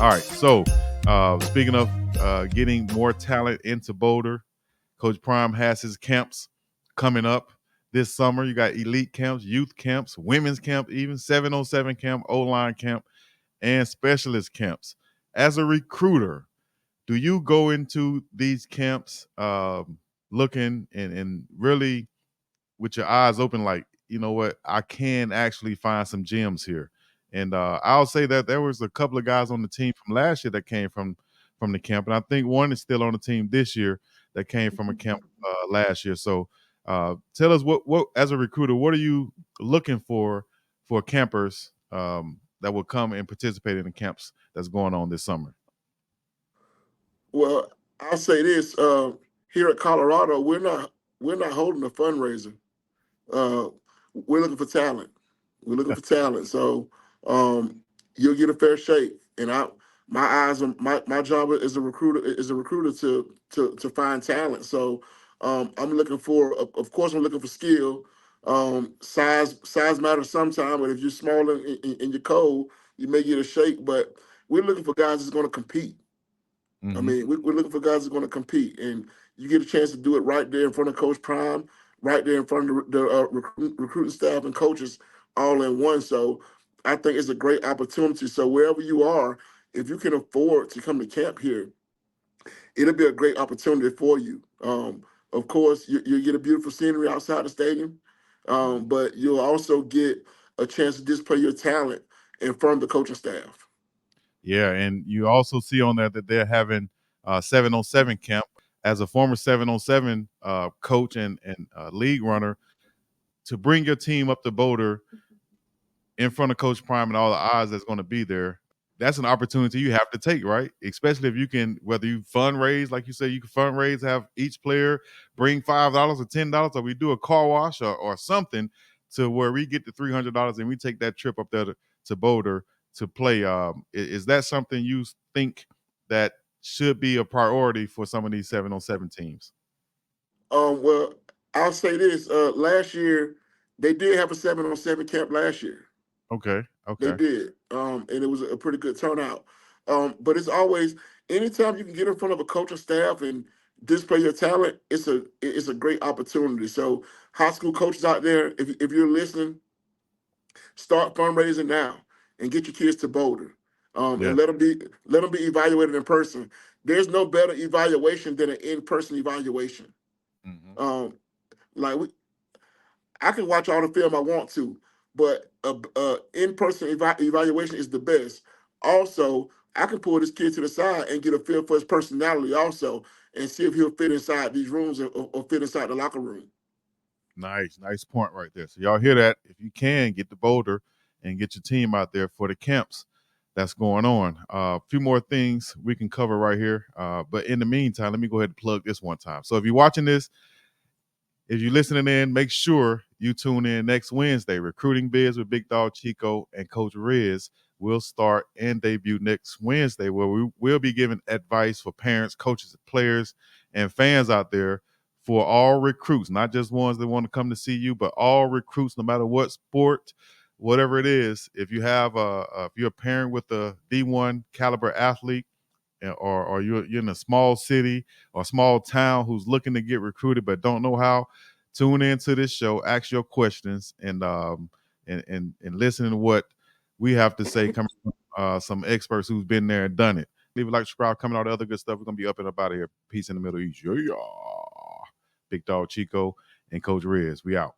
All right. So, speaking of getting more talent into Boulder, Coach Prime has his camps coming up this summer. You got elite camps, youth camps, women's camp, even 707 camp, O-line camp, and specialist camps. As a recruiter, do you go into these camps looking and really with your eyes open, like, you know what, I can actually find some gems here? And I'll say that there was a couple of guys on the team from last year that came from the camp, and I think one is still on the team this year that came from a camp last year. So tell us what as a recruiter, what are you looking for campers that will come and participate in the camps that's going on this summer? Well, I'll say this: here at Colorado, we're not holding a fundraiser. Uh, we're looking for talent. We're looking for talent. So um, you'll get a fair shake. And my eyes are my job as a recruiter to find talent. So I'm looking for, of course, I'm looking for skill. Size matters sometime, but if you're small and you're cold, you may get a shake. But we're looking for guys that's going to compete. I Hmm. mean, we're looking for guys that are going to compete, and you get a chance to do it right there in front of Coach Prime, right there in front of the recruiting staff and coaches, all in one. So I think it's a great opportunity. So wherever you are, if you can afford to come to camp here, it'll be a great opportunity for you. Of course, you get a beautiful scenery outside the stadium, but you'll also get a chance to display your talent in front of the coaching staff. Yeah, and you also see on that they're having 707 camp. As a former 707 coach and league runner, to bring your team up to Boulder in front of Coach Prime and all the odds that's going to be there, that's an opportunity you have to take, right? Especially if you can, whether you fundraise, like you say, you can fundraise, have each player bring $5 or $10, or we do a car wash or something to where we get the $300 and we take that trip up there to Boulder to play. Is that something you think that should be a priority for some of these 707 teams? Well, I'll say this: last year they did have a 7-on-7 camp last year. Okay, They okay. did, and it was a pretty good turnout. But it's always anytime you can get in front of a coaching staff and display your talent, it's a great opportunity. So, high school coaches out there, if you're listening, start fundraising now and get your kids to Boulder, Yeah. and let them be evaluated in person. There's no better evaluation than an in-person evaluation. Hmm. Um, like I can watch all the film I want to, but a in-person evaluation is the best. Also, I can pull this kid to the side and get a feel for his personality also, and see if he'll fit inside these rooms or fit inside the locker room. Nice point right there. So y'all hear that? If you can get the Boulder and get your team out there for the camps that's going on. A few more things we can cover right here. But in the meantime, let me go ahead and plug this one time. So if you're watching this, if you're listening in, make sure you tune in next Wednesday. Recruiting Biz with Big Dog Chico and Coach Riz will start and debut next Wednesday, where we will be giving advice for parents, coaches, players, and fans out there for all recruits, not just ones that want to come to see you, but all recruits, no matter what sport, whatever it is. If you have if you're a parent with a D1 caliber athlete, or you're in a small city or small town who's looking to get recruited but don't know how, tune into this show, ask your questions, and listen to what we have to say coming from some experts who's been there and done it. Leave a like, subscribe, coming all the other good stuff. We're gonna be up and up out of here. Peace in the Middle East. Yeah. Big Dog Chico and Coach Riz. We out.